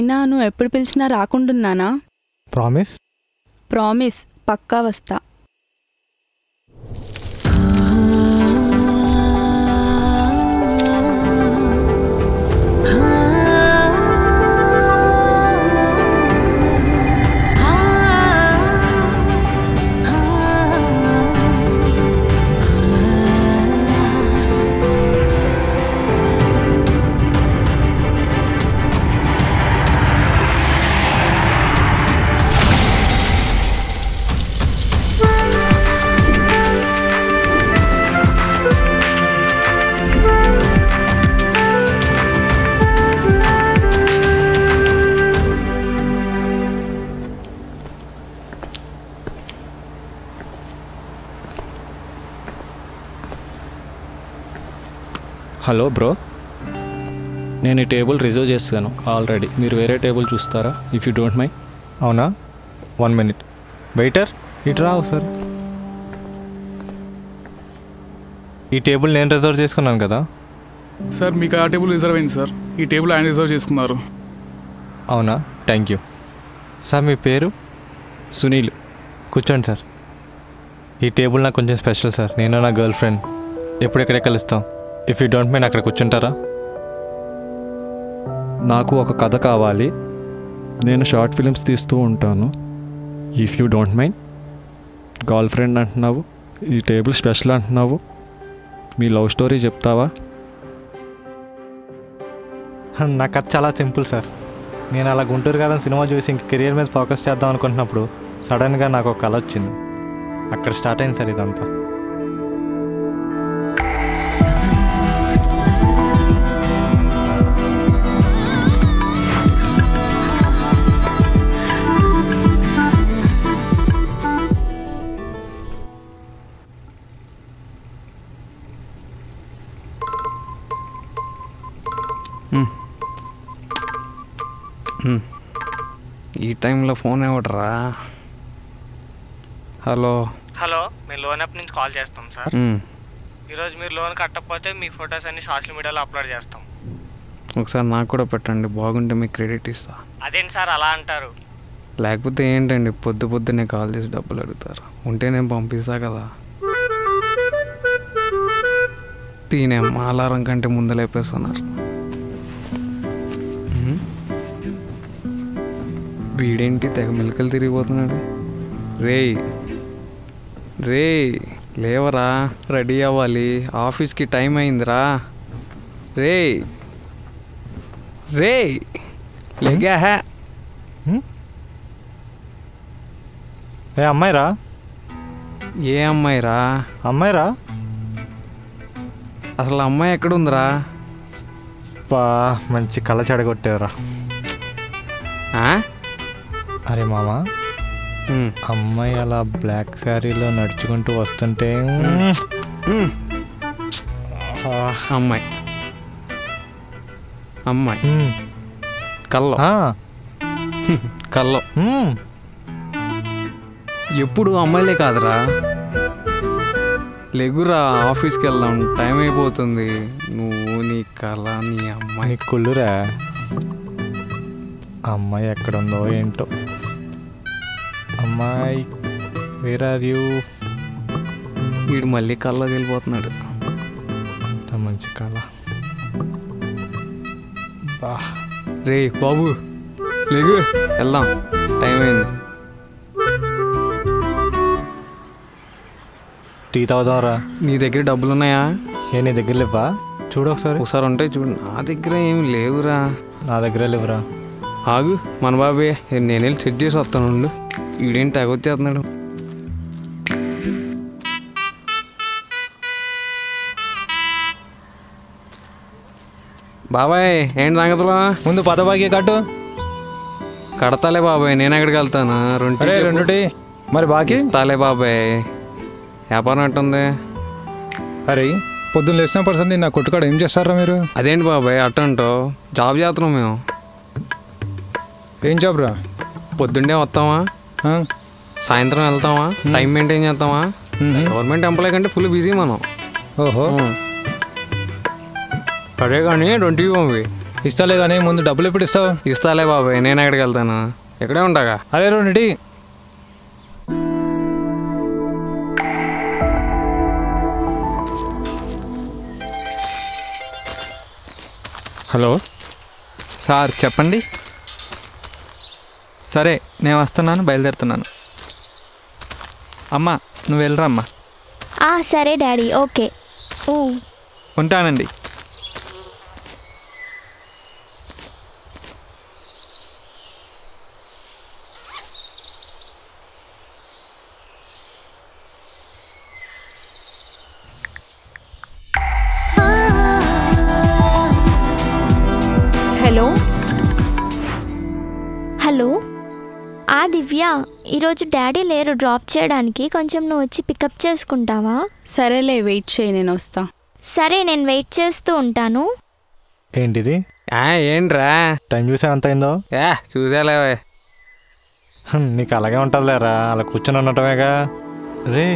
అయినా నువ్వు ఎప్పుడు పిలిచినా రాకుండున్నానా? ప్రామిస్? ప్రామిస్, పక్కా వస్తా. హలో బ్రో, నేను ఈ టేబుల్ రిజర్వ్ చేస్తాను ఆల్రెడీ. మీరు వేరే టేబుల్ చూస్తారా ఇఫ్ యూ డోంట్ మైండ్? అవునా, 1 minute. వెయిటర్ ఇటు రా ఒకసారి. ఈ టేబుల్ నేను రిజర్వ్ చేసుకున్నాను కదా సార్. మీకు ఆ టేబుల్ రిజర్వ్ అయింది సార్. ఈ టేబుల్ ఆయన రిజర్వ్ చేసుకున్నారు. అవునా, థ్యాంక్ యూ సార్. మీ పేరు? సునీల్. కూర్చోండి సార్. ఈ టేబుల్ నాకు కొంచెం స్పెషల్ సార్. నేను నా గర్ల్ ఫ్రెండ్ ఎప్పుడెక్కడే కలుస్తాం. ఇఫ్ యూ డోంట్ మైండ్ అక్కడ కూర్చుంటారా? నాకు ఒక కథ కావాలి. నేను షార్ట్ ఫిల్మ్స్ తీస్తూ ఉంటాను. If you don't mind. Girl friend అంటున్నావు, ఈ టేబుల్ స్పెషల్ అంటున్నావు. మీ లవ్ స్టోరీ చెప్తావా? నా కథ చాలా సింపుల్ సార్. నేను అలా గుంటూరు కాలం సినిమా చూసి ఇంక కెరియర్ మీద ఫోకస్ చేద్దాం అనుకుంటున్నప్పుడు సడన్గా నాకు ఒక కళ వచ్చింది. అక్కడ స్టార్ట్ అయింది సార్ ఇదంతా. ఈ టైంలో ఫోన్ ఇవ్వడరా? హలో హలో, మేము లోన్ యాప్ నుంచి కాల్ చేస్తాం సార్. ఈరోజు మీరు లోన్ కట్టకపోతే మీ ఫొటోస్ అన్ని సోషల్ మీడియాలో అప్లోడ్ చేస్తాం. ఒకసారి నాకు కూడా పెట్టండి, బాగుంటే మీకు క్రెడిట్ ఇస్తా. అదేంటి సార్ అలా అంటారు? లేకపోతే ఏంటండి, పొద్దున్నే కాల్ చేసి డబ్బులు అడుగుతారు. ఉంటే నేను పంపిస్తా కదా. తీనేమ్మా అలారం కంటే ముందు లేపేస్తున్నారు. వీడేంటి తెగ మెలికలు తిరిగిపోతున్నాడు. రేయ్ లేవరా, రెడీ అవ్వాలి, ఆఫీస్కి టైం అయిందిరా. రేయ్ లేగా. ఏ అమ్మాయిరా? ఏ అమ్మాయిరా? అమ్మాయిరా? అసలు అమ్మాయి ఎక్కడుందిరా? మంచి కళ చెడగొట్టేవరా. అరే మామా, అమ్మాయి అలా బ్లాక్ శారీలో నడుచుకుంటూ వస్తుంటే అమ్మాయి కల్లో ఎప్పుడు అమ్మాయిలే కాదురా. లెగురా, ఆఫీస్కి వెళ్దాం, టైం అయిపోతుంది. నువ్వు నీ కళ, నీ అమ్మాయి కుళ్ళురా. అమ్మాయి ఎక్కడుందో ఏంటో. అమ్మాయి, వేర్ ఆర్ యూ? వీడు మళ్ళీ కళ్ళకి వెళ్ళిపోతున్నాడు. అంత మంచి కళ. రే బాబు లేగు, వెళ్దాం, టైం అయింది. టీ తాగుదాంరా. నీ దగ్గర డబ్బులు ఉన్నాయా? నీ దగ్గర లేవా? చూడు ఒకసారి ఉంటాయి చూడు. నా దగ్గర ఏమి లేవురా. నా దగ్గర లేవురా. ఆగు, మన బాబే, నేను వెళ్ళి సెట్ చేసి వస్తాను. వీడేంటి తెగొచ్చేస్తున్నాడు. బాబాయ్ ఏంటి సంగతులు? ముందు పదబాకి కట్టు. కడతాలే బాబాయ్, నేను ఎక్కడికి వెళ్తాను? రెండు మరి బాకీ ఇస్తాలే బాబాయ్. వ్యాపారం ఎట్టుంది? అరే పొద్దున్న లేచిన పర్సన్ నా కొట్టుకాడ ఏం చేస్తారా మీరు? అదేంటి బాబాయ్ అట్టంటో? జాబ్ చేస్తున్నాం మేము. ఏం జాబ్ రా? పొద్దున్నే వస్తామా, సాయంత్రం వెళ్తామా, టైం మెయింటైన్ చేస్తామా. గవర్నమెంట్ ఎంప్లాయ్ కంటే ఫుల్ బిజీ మనం. ఓహో అదే కానీ 20 పంపి. ఇస్తాలే కానీ ముందు డబ్బులు ఎప్పుడు ఇస్తావు? ఇస్తాలే బాబాయ్, నేను ఎక్కడికి వెళ్తాను, ఇక్కడే ఉంటాగా. అరే రెండి. హలో సార్ చెప్పండి. సరే నేను వస్తున్నాను, బయలుదేరుతున్నాను. అమ్మా నువ్వు వెళ్ళరా అమ్మా. సరే డాడీ, ఓకే. ఉంటానండి. హలో హలో దివ్య, ఈరోజు డాడీ లేరు డ్రాప్ చేయడానికి, కొంచెం నువ్వు వచ్చి పికప్ చేసుకుంటావా? సరేలే, వెయిట్ చేయి, నేను వస్తా. సరే నేను వెయిట్ చేస్తూ ఉంటాను. ఏంటిది? ఏంట్రా టైం చూసా ఎంత అయిందో? చూసాలే. నీకు అలాగే ఉంటుందిలేరా, అలా కూర్చొని ఉండటమేగా. రే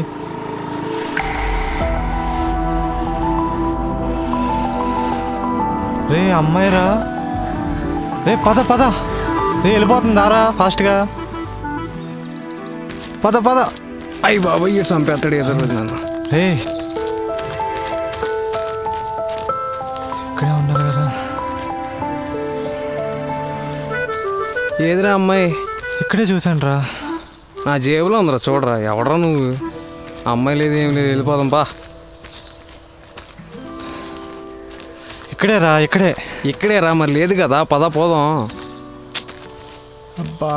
రే అమ్మాయిరా, రే పద పద, రే వెళ్ళిపోతుందారా ఫాస్ట్గా, పద పద. అయ్యి బాబాయ్, ఇటు చంపేస్తాడు ఏదో రోజు నన్ను. రే ఇక్కడే ఉండాలి కదా. ఏదిరా అమ్మాయి? ఇక్కడే చూశాను రా. నా జేబులో ఉందిరా, చూడరా. ఎవడరా నువ్వు? అమ్మాయి లేదు ఏం లేదు, వెళ్ళిపోదాం పా. ఇక్కడే రా, ఇక్కడే రా. మరి లేదు కదా, పద పోదాం. అబ్బా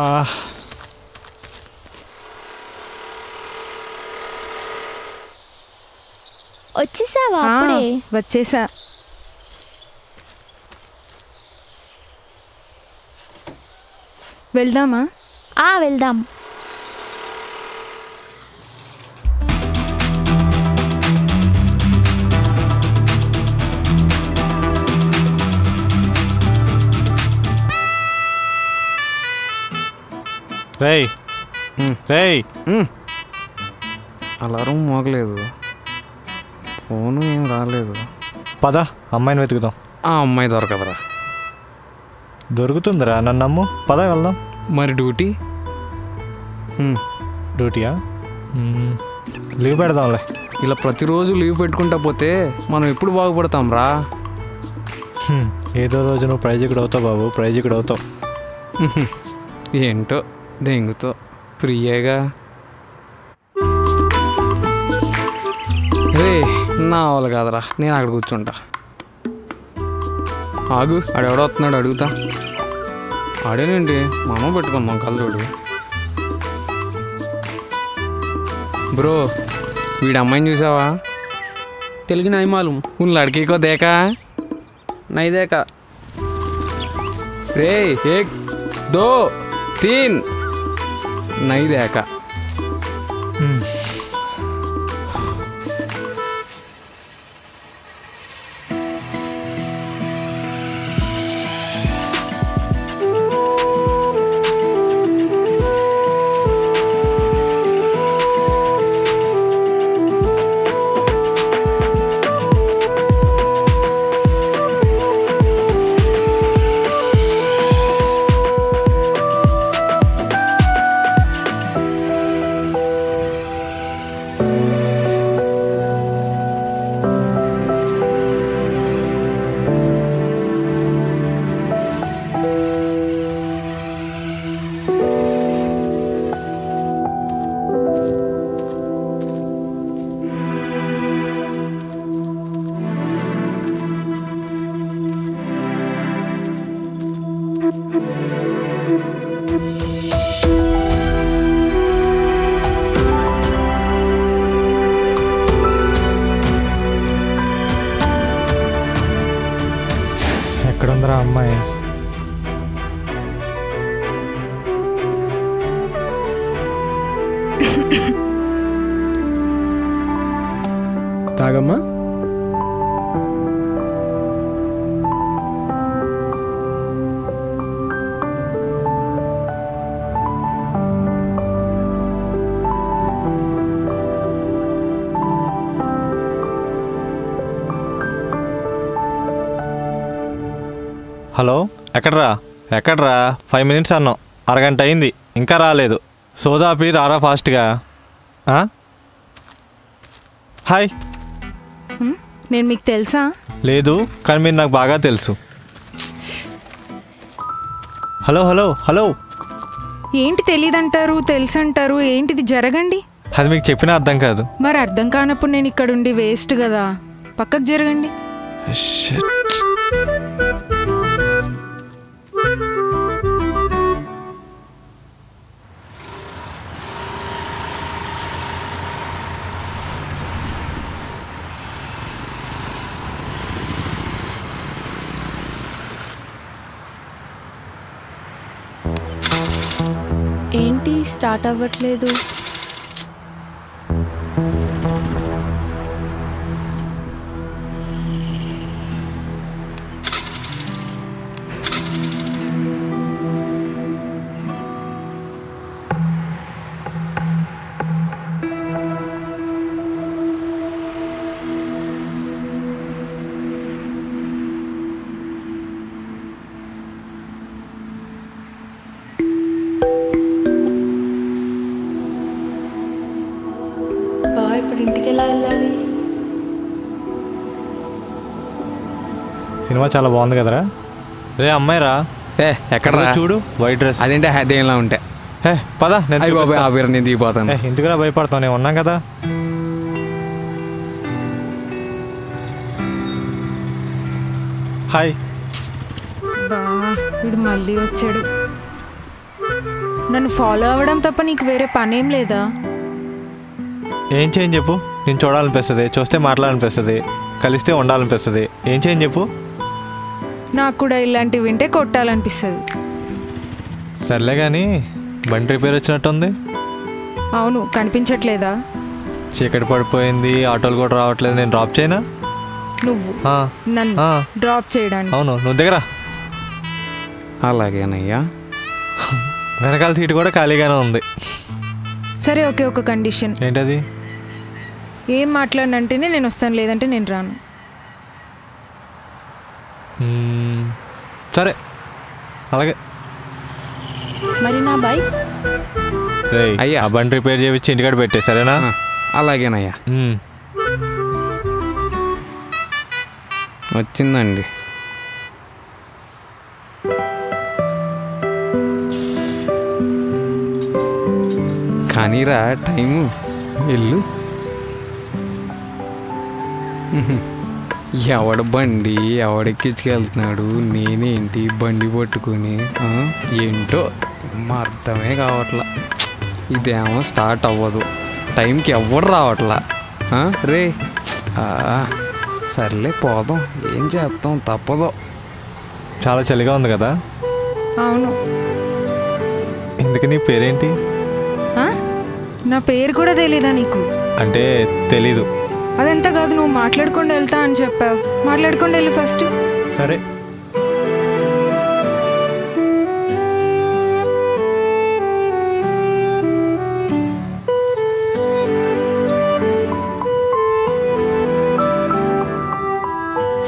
వచ్చేసావా? అప్పుడే వచ్చేసా. వెళ్దామా? వెళ్దాం. రేయ్ రేయ్, అలారం మోగలేదు, ఫోను ఏం రాలేదు. పద అమ్మాయిని వెతుకుదాం. ఆ అమ్మాయి దొరకదురా. దొరుకుతుందిరా, నన్ను నమ్ము, పద వెళ్దాం. మరి డ్యూటీ? డ్యూటీయా? లీవ్ పెడదాంలే. ఇలా ప్రతిరోజు లీవ్ పెట్టుకుంటా పోతే మనం ఎప్పుడు బాగుపడతాం రా. ఏదో రోజు నువ్వు ప్రైజ్కుడు అవుతావు బాబు, ప్రైజ్కుడు అవుతావు. ఏంటో దెంగుతో ఫ్రీయేగా. రే నా వాళ్ళు కాదరా, నేను అక్కడ కూర్చుంటా. ఆగు, ఆడెవడో వస్తున్నాడు, అడుగుతా. ఆడేనండి మనం పెట్టుకుందాం కలరోడు. బ్రో, వీడి అమ్మాయిని చూసావా? తెలుగు नहीं मालूम। उन लड़की को देखा? नहीं देखा। रे 1 2 3 नहीं देखा। ఎక్కడుందిరా అమ్మాయి? తాగమ్మా. హలో, ఎక్కడ్రా 5 minutes అన్నాం, అరగంట అయింది ఇంకా రాలేదు. సోదాపి రారా ఫాస్ట్గా. హాయ్. నేను మీకు తెలుసా? లేదు, కానీ మీరు నాకు బాగా తెలుసు. Hello hello hello. ఏంటి తెలీదంటారు, తెలుసు అంటారు, ఏంటిది? జరగండి. అది మీకు చెప్పినా అర్థం కాదు. మరి అర్థం కానప్పుడు నేను ఇక్కడ ఉండి వేస్ట్ కదా. పక్కకు జరగండి. ఏంటి స్టార్ట్ అవ్వట్లేదు? ఇప్పుడు ఇంటికి ఎలా వెళ్ళాలి? సినిమా చాలా బాగుంది కదరా. రే అమ్మాయి రా. ఎక్కడ చూడు, వైట్ డ్రెస్. అదేంటే దేనిలా ఉంటే పద, నేను దిగిపోతాను. ఎందుకురా భయపడతావు, నేను ఉన్నాం కదా. హాయ్. వీడు మళ్ళీ వచ్చాడు. నన్ను ఫాలో అవ్వడం తప్ప నీకు వేరే పనేం లేదా? ఏం చేయని చెప్పు. నేను చూడాలనిపిస్తుంది, చూస్తే మాట్లాడాలనిపిస్తుంది, కలిస్తే ఉండాలనిపిస్తుంది. ఏం చేయని చెప్పు. నాకు కూడా ఇలాంటివి వింటే కొట్టాలనిపిస్తుంది. సర్లే కానీ బండి రిపేర్ వచ్చినట్టుంది. అవును, కనిపించట్లేదా? చీకటి పడిపోయింది, ఆటోలు కూడా రావట్లేదు. నేను డ్రాప్ చేయనా? నువ్వు నన్ను డ్రాప్ చేయడానికి? అవును, నువ్వు దగ్గర. అలాగేనయ్యా. వెనకాల సీటు కూడా ఖాళీగానే ఉంది. సరే, ఓకే, ఒక కండిషన్. ఏంటది? ఏం మాట్లాడినంటేనే నేను వస్తాను, లేదంటే నేను రాను. సరే, అలాగే. మరి నా బైక్? అయ్యా, ఆ బండి రిపేర్ చేయించి ఇంటికాడ పెట్టే, సరేనా? అలాగేనయ్యా. వచ్చిందండి. కానీరా టైము వెళ్ళు. ఎవడ బండి ఎవడెక్కించుకెళ్తున్నాడు, నేనేంటి బండి పట్టుకుని ఏంటో మా అర్థమే కావట్లా. ఇదేమో స్టార్ట్ అవ్వదు, టైంకి ఎవడు రావట్లా. రే సర్లే పోదాం, ఏం చేస్తాం, తప్పదు. చాలా చలిగా ఉంది కదా. అవును. ఇందుకు నీ పేరేంటి? నా పేరు కూడా తెలీదా నీకు? అంటే తెలీదు. అదంతా కాదు, నువ్వు మాట్లాడుకుండా వెళ్తా అని చెప్పావు. మాట్లాడుకుండా వెళ్ళు ఫస్ట్. సరే.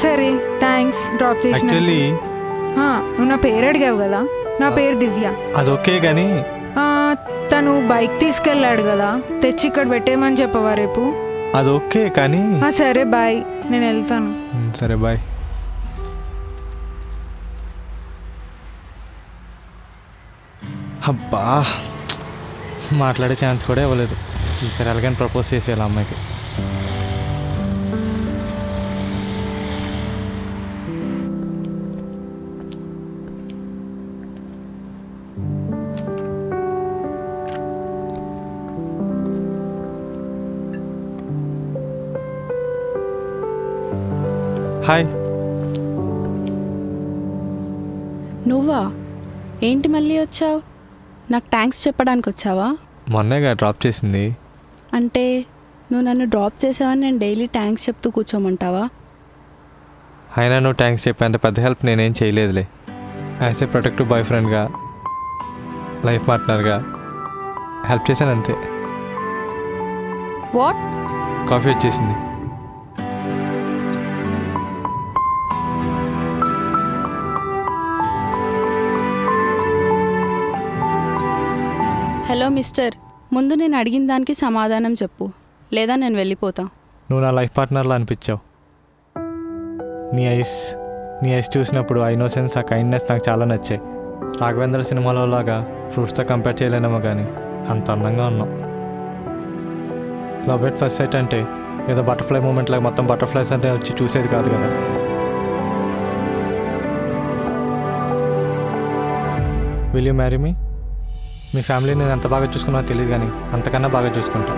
సరే, థ్యాంక్స్ డ్రాప్ చేసిన. నువ్వు నా పేరు అడిగావు కదా. నా పేరు దివ్య. అది ఓకే కానీ తను బైక్ తీసుకెళ్ళాడు కదా, తెచ్చి ఇక్కడ పెట్టేయమని చెప్పవా రేపు? అది ఓకే కానీ. సరే బాయ్, నేను వెళ్తాను. సరే బాయ్. అబ్బా, మాట్లాడే ఛాన్స్ కూడా ఇవ్వలేదు. ఈసారి అలాగని ప్రపోజ్ చేసేయాలి అమ్మాయికి. హాయ్. నువ్వా? ఏంటి మళ్ళీ వచ్చావు? నాకు థ్యాంక్స్ చెప్పడానికి వచ్చావా? మొన్నేగా డ్రాప్ చేసింది. అంటే నువ్వు నన్ను డ్రాప్ చేసావని నేను డైలీ థ్యాంక్స్ చెప్తూ కూర్చోమంటావా? అయినా నువ్వు థ్యాంక్స్ చెప్పేంత పెద్ద హెల్ప్ నేనేం చేయలేదులే. యాజ్ ఏ ప్రొటెక్టివ్ బాయ్ ఫ్రెండ్గా, లైఫ్ పార్ట్నర్గా హెల్ప్ చేశాను అంతే. వాట్? కాఫీ వచ్చేసింది. హలో మిస్టర్, ముందు నేను అడిగిన దానికి సమాధానం చెప్పు, లేదా నేను వెళ్ళిపోతా. నువ్వు నా లైఫ్ పార్ట్నర్లా అనిపించావు. నీ ఐస్ చూసినప్పుడు ఆ ఇన్నోసెన్స్, ఆ కైండ్నెస్ నాకు చాలా నచ్చాయి. రాఘవేంద్ర సినిమాలో లాగా ఫ్రూట్స్తో కంపేర్ చేయలేనేమో కానీ అంత అందంగా ఉన్నావు. లవ్ ఎట్ ఫస్ట్ సైట్ అంటే ఏదో బటర్ఫ్లై మూమెంట్ లాగా మొత్తం బటర్ఫ్లైస్ అంటే వచ్చి చూసేది కాదు కదా. Will you marry me? Me family నేను ఎంత బాగా చూసుకున్నా తెలియదు కానీ అంతకన్నా బాగా చూసుకుంటా.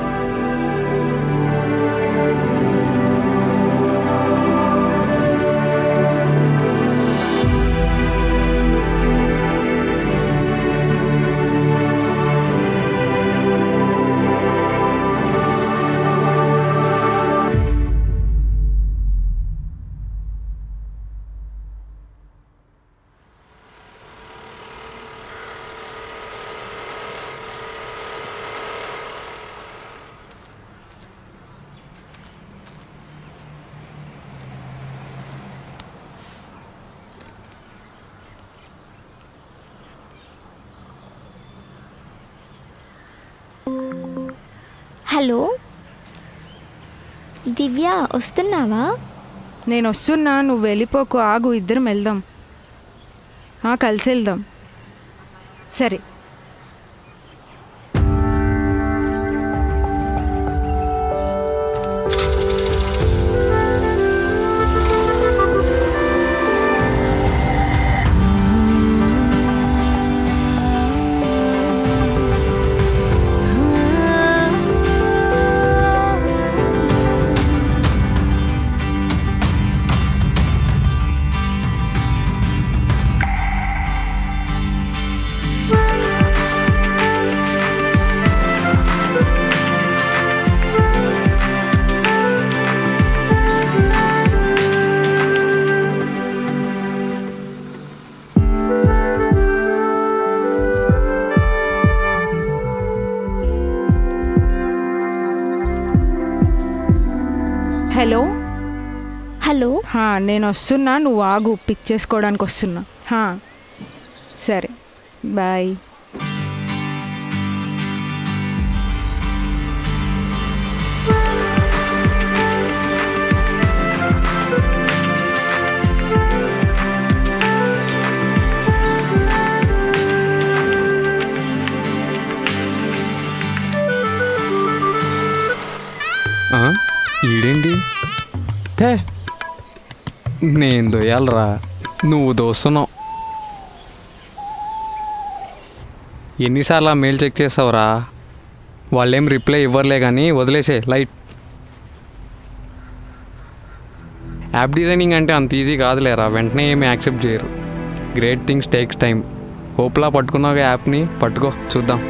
హలో దివ్య, వస్తున్నావా? నేను వస్తున్నా, నువ్వు వెళ్ళిపోకు, ఆగు, ఇద్దరం వెళ్దాం. కలిసి వెళ్దాం. సరే. Hello hello. నేను వస్తున్నా, నువ్వు ఆగు, పిక్ చేసుకోవడానికి వస్తున్నా. సరే, బాయ్. ఈడేంటి? నేను దొయ్యాలరా, నువ్వు దోస్తున్నావు. ఎన్నిసార్లు మెయిల్ చెక్ చేస్తావురా? వాళ్ళేం రిప్లై ఇవ్వర్లే కానీ వదిలేసే లైట్. యాప్ డిజైనింగ్ అంటే అంత ఈజీ కాదులేరా, వెంటనే ఏమి యాక్సెప్ట్ చేయరు. Great things takes time. హోప్లా పట్టుకున్నాక యాప్ని పట్టుకో, చూద్దాం.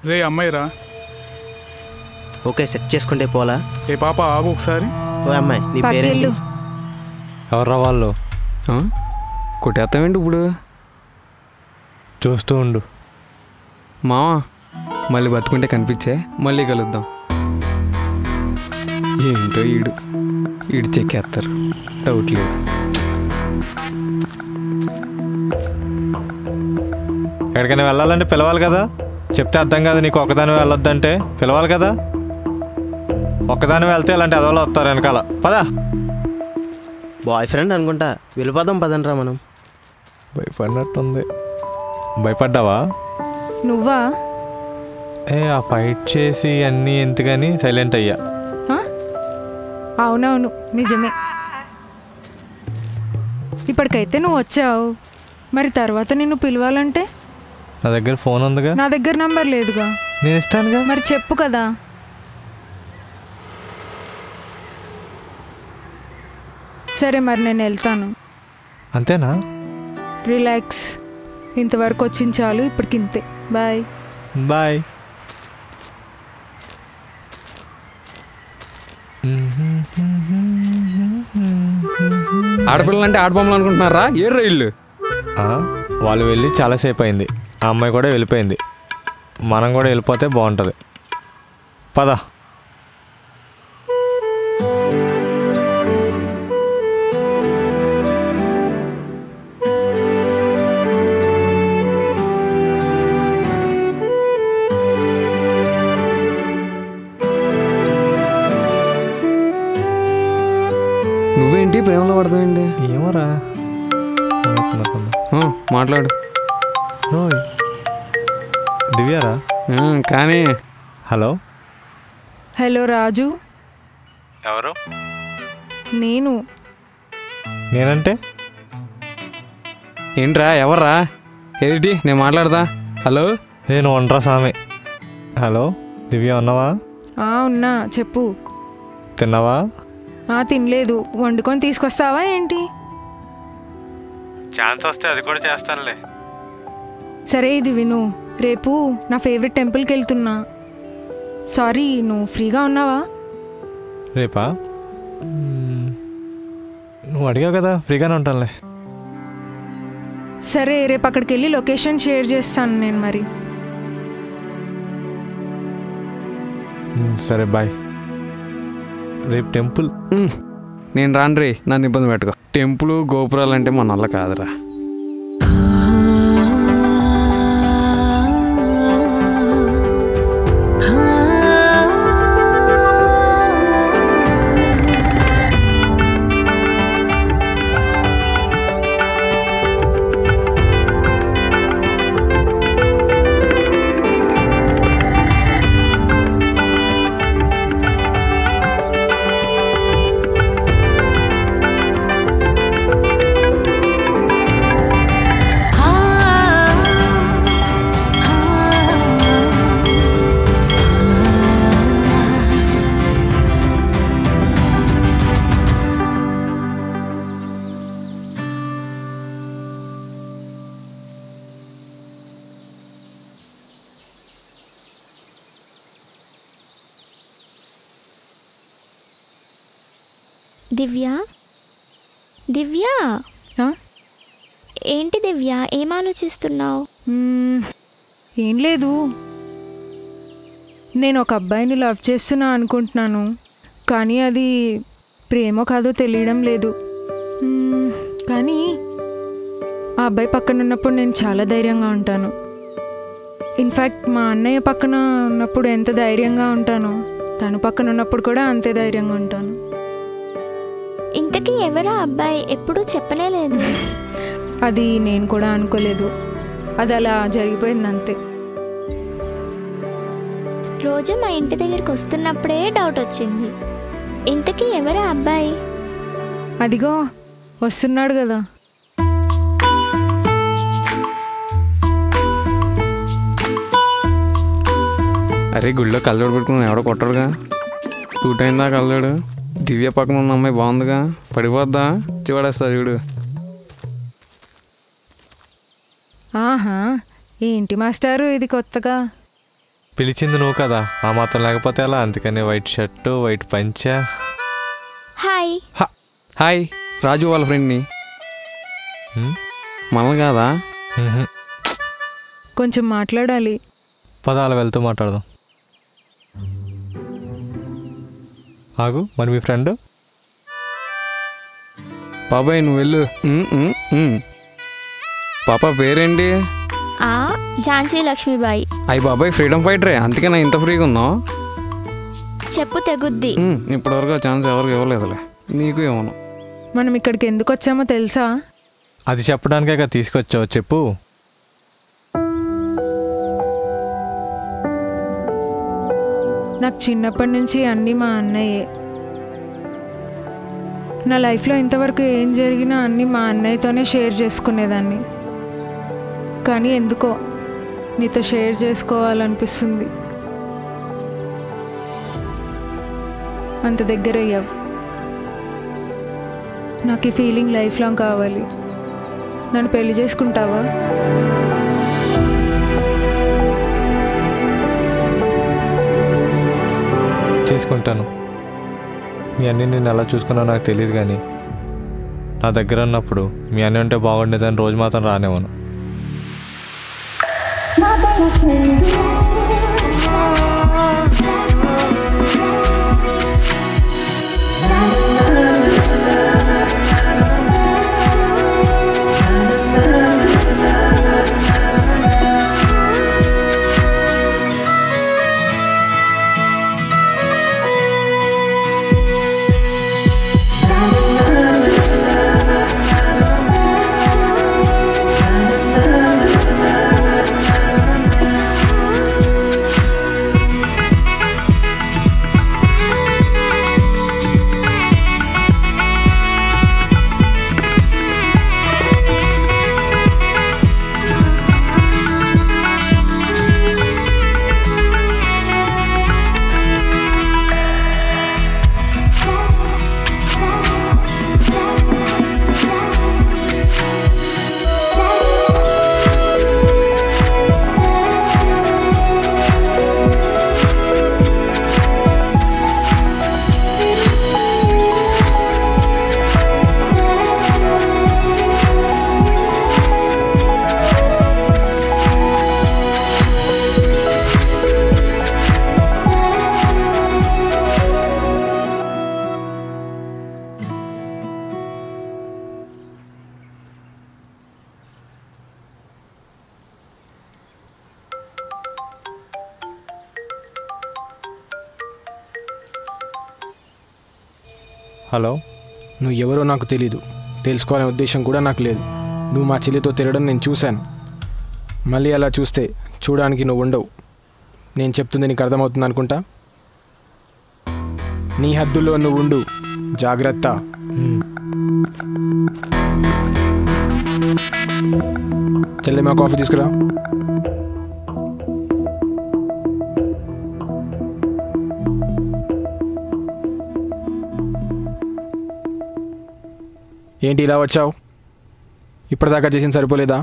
రే అమ్మాయిరా. ఓకే, సెట్ చేసుకుంటే పోలా. ఏ పాప, ఆగు ఒకసారి. ఓ అమ్మాయి, నీ పేరేంటి? ఎవర్రా వాళ్ళు? కొట్టేస్తామేంటి ఇప్పుడు? చూస్తూ ఉండు మావా, మళ్ళీ బతుకుంటే కనిపించే, మళ్ళీ కలుద్దాం. ఏంటో ఈడు చెక్కేస్తారు, డౌట్ లేదు. ఎక్కడికైనా వెళ్ళాలంటే పిలవాలి కదా, చెప్తే అర్థం కాదు నీకు. ఒక్కదాని వెళ్ళొద్దంటే పిలవాలి కదా. ఒక్కదాని వెళ్తే ఇలాంటి అదోళ్ళు వస్తారు వెనకాల. పదా, బాయ్ ఫ్రెండ్ అనుకుంటా, వెళ్ళిపోదాం పదండ్రా మనం. భయపడినట్టుంది. భయపడ్డావా? నువ్వా? ఆ ఫైట్ చేసి అన్నీ ఎందుకని సైలెంట్ అయ్యా. అవునవును, నిజమే. ఇప్పటికైతే నువ్వు వచ్చావు, మరి తర్వాత నిన్ను పిలవాలంటే? నా దగ్గర ఫోన్ ఉందిగా. నా దగ్గర నంబర్ లేదుగా. నేను ఇస్తానుగా. మరి చెప్పు కదా. సరే, మరి నేను వెళ్తాను. అంతేనా? రిలాక్స్, ఇంతవరకు వచ్చింది చాలు, ఇప్పటికి ఇంతే. Bye bye. ఆడపిల్లలంటే ఆడబొమ్మలు అనుకుంటున్నారా? ఏర్రా ఇల్లు. వాళ్ళు వెళ్ళి చాలాసేపు అయింది, ఆ అమ్మాయి కూడా వెళ్ళిపోయింది. మనం కూడా వెళ్ళిపోతే బాగుంటుంది. పద. నువ్వేంటి ప్రేమలో పడతావేంటి? ఏమోరా మాట్లాడు. దివ్యారా? కానీ హలో హలో రాజు. ఎవరు? నేనంటే ఏంట్రా ఎవర్రా? ఏమిటి నేను మాట్లాడతా? హలో నేను ఒంట్రా స్వామి. హలో దివ్య ఉన్నావా? ఉన్నా చెప్పు. తిన్నావా? తినలేదు. వండుకొని తీసుకొస్తావా ఏంటి? ఛాన్స్ వస్తే అది కూడా చేస్తానులే. సరే ఇది విను, రేపు నా ఫేవరెట్ టెంపుల్కి వెళ్తున్నా. సారీ, నువ్వు ఫ్రీగా ఉన్నావా? రేపా? నువ్వు అడిగావు కదా, ఫ్రీగానే ఉంటానులే. సరే రేపు అక్కడికి వెళ్ళి లొకేషన్ షేర్ చేస్తాను నేను మరి. సరే బాయ్. రేపు టెంపుల్. నేను రాను రే, నన్ను ఇబ్బంది పెట్టుకో. టెంపుల్ గోపురాలు అంటే మన వల్ల కాదురా. దివ్య, దివ్య, ఏంటి దివ్య, ఏం ఆలోచిస్తున్నావు? ఏం లేదు, నేను ఒక అబ్బాయిని లవ్ చేస్తున్నా అనుకుంటున్నాను. కానీ అది ప్రేమో కాదో తెలియడం లేదు. కానీ ఆ అబ్బాయి పక్కన ఉన్నప్పుడు నేను చాలా ధైర్యంగా ఉంటాను. ఇన్ఫ్యాక్ట్ మా అన్నయ్య పక్కన ఉన్నప్పుడు ఎంత ధైర్యంగా ఉంటానో తను పక్కన ఉన్నప్పుడు కూడా అంతే ధైర్యంగా ఉంటాను. ఇంతకీ ఎవరా అబ్బాయి? ఎప్పుడూ చెప్పలేదు. అది నేను కూడా అనుకోలేదు, అది అలా జరిగిపోయింది అంతే. రోజు మా ఇంటి దగ్గరికి వస్తున్నప్పుడే డౌట్ వచ్చింది. ఇంతకీ ఎవరా అబ్బాయి? అదిగో వస్తున్నాడు కదా. అరే గుళ్ళో కళ్ళజోడు పెట్టుకుని ఎవడో కొట్టడుగా. టూ టైం దాకా కళ్ళజోడు. దివ్య పక్కన ఉన్న అమ్మాయి బాగుందిగా, పడిపోద్దా? చివడేస్తా చూడు. ఆహా, ఏంటి మాస్టారు ఇది కొత్తగా? పిలిచింది నువ్వు కదా, ఆ మాత్రం లేకపోతే ఎలా? అందుకని వైట్ షర్టు, వైట్ పంచా. హాయ్. హాయ్, రాజు వాళ్ళ ఫ్రెండ్ని. మనల్ని కాదా? కొంచెం మాట్లాడాలి. పదాలు వెళ్తూ మాట్లాడదాం. ఆగు, మరి మీ ఫ్రెండ్? బాబాయ్ నువ్వు వెళ్ళు. పాప పేరేంటి? ఝాన్సీ లక్ష్మీబాయి. అయ్యి బాబాయ్ ఫ్రీడమ్ ఫైటరే, అందుకే నా ఇంత ఫ్రీగా ఉన్నావు. చెప్పు తెగుద్ది. ఇప్పటివరకు ఛాన్స్ ఎవరికి ఇవ్వలేదులే, నీకు ఇవ్వను. మనం ఇక్కడికి ఎందుకు వచ్చామో తెలుసా? అది చెప్పడానికే కదా తీసుకొచ్చావు, చెప్పు. నాకు చిన్నప్పటి నుంచి అన్నీ మా అన్నయ్యే. నా లైఫ్లో ఇంతవరకు ఏం జరిగినా అన్నీ మా అన్నయ్యతోనే షేర్ చేసుకునేదాన్ని. కానీ ఎందుకో నీతో షేర్ చేసుకోవాలనిపిస్తుంది. అంత దగ్గర అయ్యావు. నాకు ఈ ఫీలింగ్ లైఫ్ లాంగ్ కావాలి. నన్ను పెళ్లి చేసుకుంటావా? చేసుకుంటాను. మీ అన్నీ నేను ఎలా చూసుకున్నావు నాకు తెలియదు, కానీ నా దగ్గర ఉన్నప్పుడు మీ అన్నీ ఉంటే బాగుండేదని రోజు మాత్రం రానేవాను. హలో. నువ్వు ఎవరో నాకు తెలీదు, తెలుసుకోవాలనే ఉద్దేశం కూడా నాకు లేదు. నువ్వు మా చెల్లితో తిరగడం నేను చూశాను. మళ్ళీ అలా చూస్తే చూడడానికి నువ్వు ఉండవు. నేను చెప్తుంది నీకు అర్థమవుతుంది అనుకుంటా. నీ హద్దుల్లో నువ్వు ఉండు, జాగ్రత్త. చెల్లి మా కాఫీ తీసుకురా. ఏంటి ఇలా వచ్చావు? ఇప్పటిదాకా చేసింది సరిపోలేదా?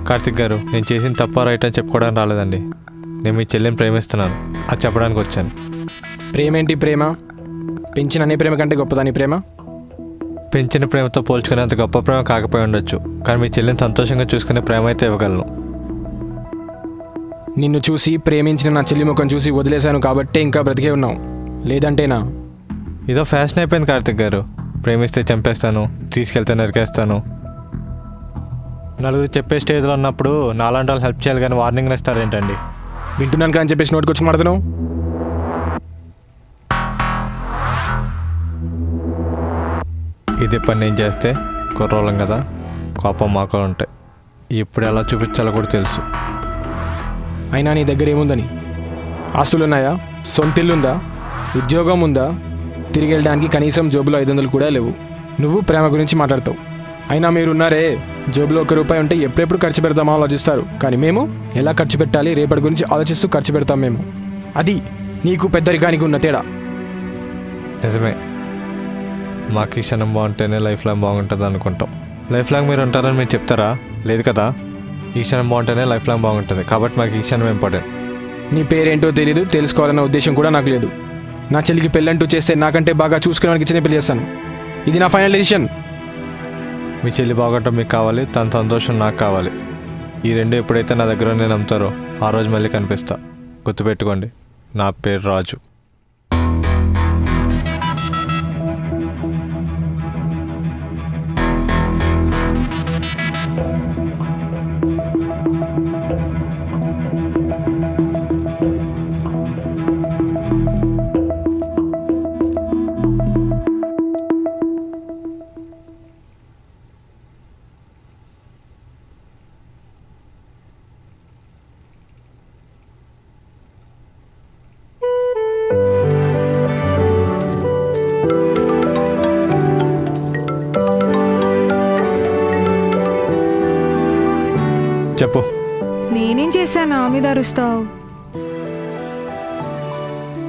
కార్తిక్ గారు, నేను చేసిన తప్ప రైట్ అని చెప్పుకోవడానికి రాలేదండి. నేను మీ చెల్లిని ప్రేమిస్తున్నాను, అది చెప్పడానికి వచ్చాను. ప్రేమ ఏంటి ప్రేమ? పెంచిన అనే ప్రేమ కంటే గొప్పదా నీ ప్రేమ? పెంచిన ప్రేమతో పోల్చుకునేంత గొప్ప ప్రేమ కాకపోయి ఉండొచ్చు, కానీ మీ చెల్లిని సంతోషంగా చూసుకునే ప్రేమ అయితే ఇవ్వగలను. నిన్ను చూసి ప్రేమించిన నా చెల్లి ముఖం చూసి వదిలేశాను కాబట్టే ఇంకా బ్రతికే ఉన్నావు, లేదంటేనా? ఇదో ఫ్యాషన్ అయిపోయింది కార్తిక్ గారు. ప్రేమిస్తే చంపేస్తాను, తీసుకెళ్తే నరికేస్తాను. నలుగురు చెప్పే స్టేజ్లో ఉన్నప్పుడు నాలాంటి వాళ్ళు హెల్ప్ చేయాలి కానీ వార్నింగ్ ఇస్తారేంటండి? వింటున్నాను కానీ చెప్పేసి నోటికి వచ్చి మాడుతున్నావు. ఇది పని నేను చేస్తే కుర్రోళ్ళం కదా, కోపం మాకు ఉంటాయి. ఇప్పుడు ఎలా చూపించాలో కూడా తెలుసు. అయినా నీ దగ్గర ఏముందని? ఆస్తులున్నాయా? సొంతిల్లుందా? ఉద్యోగం ఉందా? తిరిగి వెళ్ళడానికి కనీసం జోబులో 500 కూడా లేవు. నువ్వు ప్రేమ గురించి మాట్లాడతావు. అయినా మీరున్నారే, జోబులో ₹1 ఉంటే ఎప్పుడెప్పుడు ఖర్చు పెడతామో ఆలోచిస్తారు. కానీ మేము ఎలా ఖర్చు పెట్టాలి రేపటి గురించి ఆలోచిస్తూ ఖర్చు పెడతాం మేము. అది నీకు పెద్దరికానికి ఉన్న తేడా. నిజమే, మాకు ఈ క్షణం బాగుంటేనే లైఫ్ లాంగ్ బాగుంటుంది అనుకుంటాం. లైఫ్ లాంగ్ మీరు ఉంటారని మీరు చెప్తారా? లేదు కదా. ఈ క్షణం బాగుంటేనే లైఫ్ లాంగ్ బాగుంటుంది, కాబట్టి మాకు ఈ క్షణం ఇంపార్టెంట్. నీ పేరేంటో తెలీదు, తెలుసుకోవాలన్న ఉద్దేశం కూడా నాకు లేదు. నా చెల్లికి పెళ్ళంటూ చేస్తే నాకంటే బాగా చూసుకునేవాడికి ఇచ్చిన పెళ్లి చేస్తాను. ఇది నా ఫైనల్ డెసిషన్. మీ చెల్లి బాగుంటాం మీకు కావాలి, తన సంతోషం నాకు కావాలి. ఈ రెండు ఎప్పుడైతే నా దగ్గర నేను నమ్ముతారో ఆ రోజు మళ్ళీ కనిపిస్తా. గుర్తుపెట్టుకోండి, నా పేరు రాజు. చెప్పు. నేనేం చేశాను నా మీద అరుస్తావు?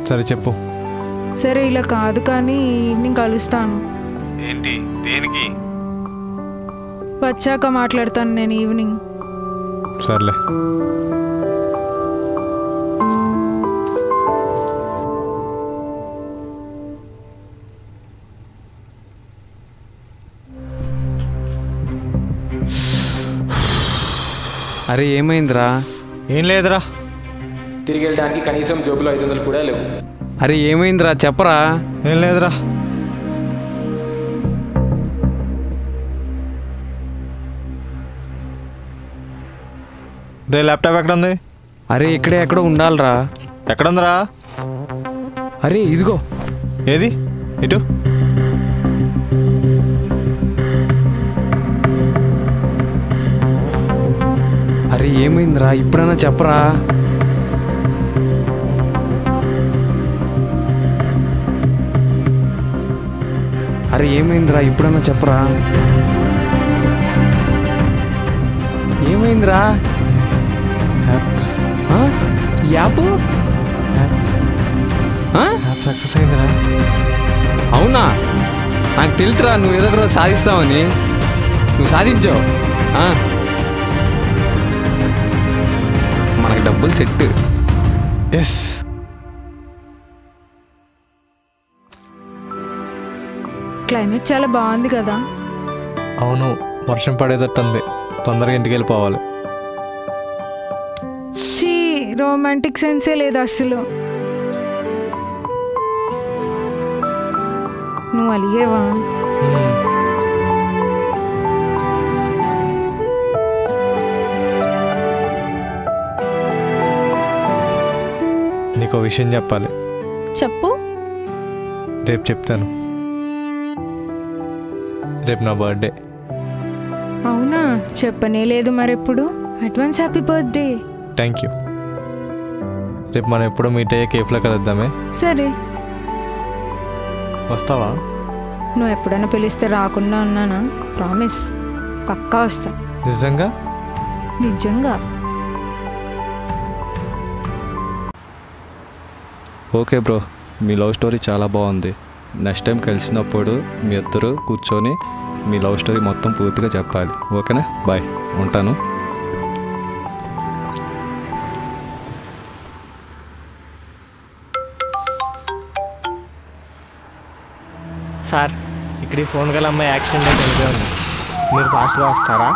సరే చెప్పు. సరే ఇలా కాదు కానీ ఈవినింగ్ కలుస్తాను. ఏంటి? దేనికి? వచ్చాక మాట్లాడతాను నేను ఈవినింగ్. సర్లే. అరే ఏమైందిరా? ఏం లేదురా. తిరిగి వెళ్ళడానికి కనీసం జోబులో 500 కూడా లేవు. అరే ఏమైందిరా చెప్పరా? ఏం లేదురా. రే ల్యాప్టాప్ ఎక్కడ ఉంది? అరే ఇక్కడే ఎక్కడో ఉండాలిరా. ఎక్కడ ఉందిరా? అరే ఇదిగో. ఏది? ఇటు. అరే ఏమైందిరా? ఇప్పుడైనా చెప్పరా? అరే ఏమైందిరా? ఇప్పుడైనా చెప్పరా? ఏమైందిరా? యాప్ సక్సెస్ అయిందిరా. అవునా? నాకు తెలుసురా నువ్వు ఏదో ఒకరోజు సాధిస్తావని. నువ్వు సాధించావు. మనకి డబ్బులు సెట్. ఎస్. క్లైమేట్ చాలా బాగుంది కదా? అవును, వర్షం పడేటట్టుంది. తొందరగా ఇంటికి వెళ్ళిపోవాలి. రొమాంటిక్ సెన్సే లేదు అసలు. నువ్వు అలిగేవా? నీకో విషయం చెప్పాలి. చెప్పు. రేపు చెప్తాను. రేపు నా బర్త్డే. అవునా? చెప్పనే లేదు మరెప్పుడు. Advance happy birthday. Thank you. రేపు మనం ఎప్పుడో మీట్ అయ్యే కేఫ్లో కలుద్దామే. సరే. వస్తావా? నువ్వు ఎప్పుడైనా పిలిస్తే రాకుండా ఉన్నానా? ప్రామిస్, పక్కా వస్తా. నిజంగా? నిజంగా. ఓకే బ్రో, మీ లవ్ స్టోరీ చాలా బాగుంది. నెక్స్ట్ టైం కలిసినప్పుడు మీ ఇద్దరు కూర్చొని మీ లవ్ స్టోరీ మొత్తం పూర్తిగా చెప్పాలి. ఓకేనా? బాయ్, ఉంటాను. సార్, ఇక్కడ ఈ ఫోన్ గల అమ్మాయి యాక్సిడెంట్ అయితే ఉంది. మీరు ఫాస్ట్గా వస్తారా?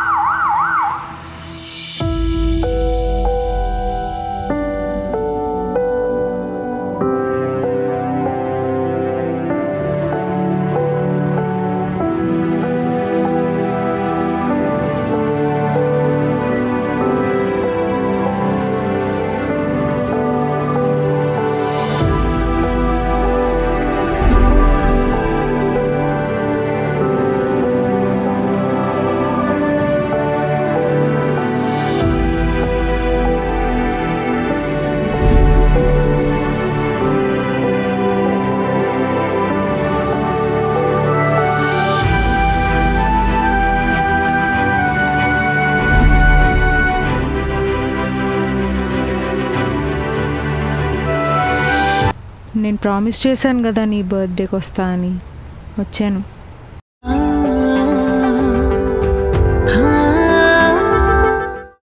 నేను ప్రామిస్ చేశాను కదా నీ బర్త్డేకి వస్తా అని. వచ్చాను.